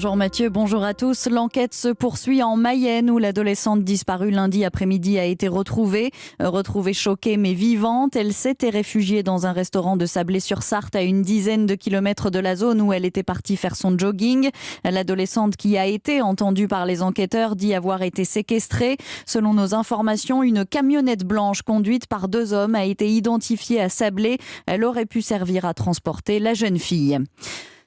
Bonjour Mathieu, bonjour à tous. L'enquête se poursuit en Mayenne où l'adolescente disparue lundi après-midi a été retrouvée. Retrouvée choquée mais vivante, elle s'était réfugiée dans un restaurant de Sablé-sur-Sarthe à une dizaine de kilomètres de la zone où elle était partie faire son jogging. L'adolescente qui a été entendue par les enquêteurs dit avoir été séquestrée. Selon nos informations, une camionnette blanche conduite par deux hommes a été identifiée à Sablé. Elle aurait pu servir à transporter la jeune fille.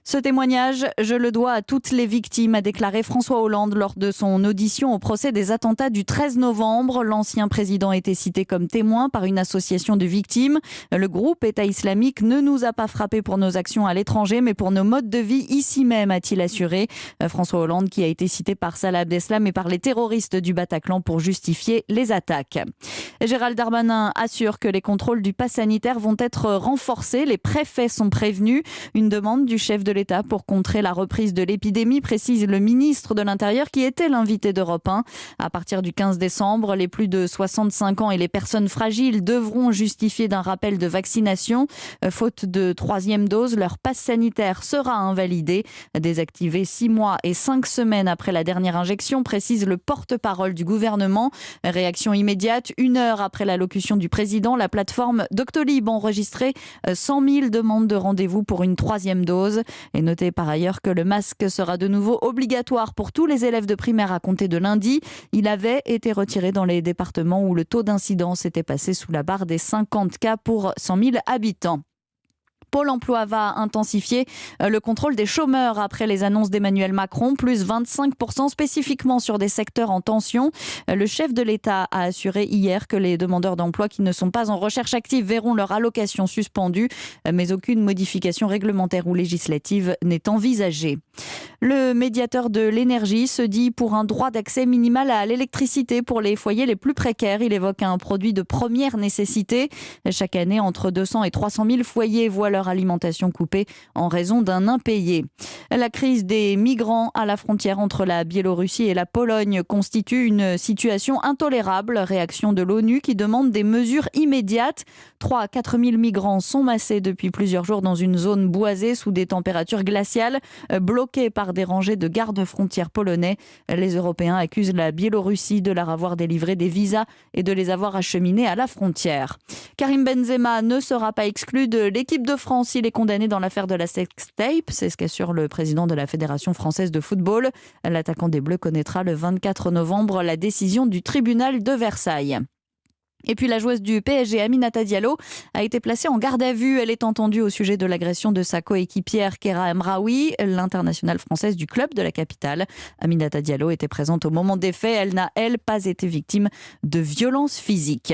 Ce témoignage, je le dois à toutes les victimes, a déclaré François Hollande lors de son audition au procès des attentats du 13 novembre. L'ancien président était cité comme témoin par une association de victimes. Le groupe État islamique ne nous a pas frappés pour nos actions à l'étranger, mais pour nos modes de vie ici même, a-t-il assuré. François Hollande qui a été cité par Salah Abdeslam et par les terroristes du Bataclan pour justifier les attaques. Gérald Darmanin assure que les contrôles du pass sanitaire vont être renforcés. Les préfets sont prévenus. Une demande du chef de l'État pour contrer la reprise de l'épidémie, précise le ministre de l'Intérieur qui était l'invité d'Europe 1. À partir du 15 décembre, les plus de 65 ans et les personnes fragiles devront justifier d'un rappel de vaccination. Faute de troisième dose, leur pass sanitaire sera invalidé. Désactivé 6 mois et 5 semaines après la dernière injection, précise le porte-parole du gouvernement. Réaction immédiate, 1 heure après l'allocution du président, la plateforme Doctolib a enregistré 100 000 demandes de rendez-vous pour une troisième dose. Et notez par ailleurs que le masque sera de nouveau obligatoire pour tous les élèves de primaire à compter de lundi. Il avait été retiré dans les départements où le taux d'incidence était passé sous la barre des 50 cas pour 100 000 habitants. Pôle emploi va intensifier le contrôle des chômeurs après les annonces d'Emmanuel Macron, plus 25% spécifiquement sur des secteurs en tension. Le chef de l'État a assuré hier que les demandeurs d'emploi qui ne sont pas en recherche active verront leur allocation suspendue, mais aucune modification réglementaire ou législative n'est envisagée. Le médiateur de l'énergie se dit pour un droit d'accès minimal à l'électricité pour les foyers les plus précaires. Il évoque un produit de première nécessité. Chaque année, entre 200 et 300 000 foyers voient leur alimentation coupée en raison d'un impayé. La crise des migrants à la frontière entre la Biélorussie et la Pologne constitue une situation intolérable. Réaction de l'ONU qui demande des mesures immédiates. 3 à 4 000 migrants sont massés depuis plusieurs jours dans une zone boisée sous des températures glaciales, bloqués par des rangées de gardes-frontières polonais. Les Européens accusent la Biélorussie de leur avoir délivré des visas et de les avoir acheminés à la frontière. Karim Benzema ne sera pas exclu de l'équipe de France. Il est condamné dans l'affaire de la sextape. C'est ce qu'assure le président de la Fédération française de football. L'attaquant des Bleus connaîtra le 24 novembre la décision du tribunal de Versailles. Et puis la joueuse du PSG, Aminata Diallo, a été placée en garde à vue. Elle est entendue au sujet de l'agression de sa coéquipière Kéra Emraoui, l'internationale française du club de la capitale. Aminata Diallo était présente au moment des faits. Elle n'a, pas été victime de violences physiques.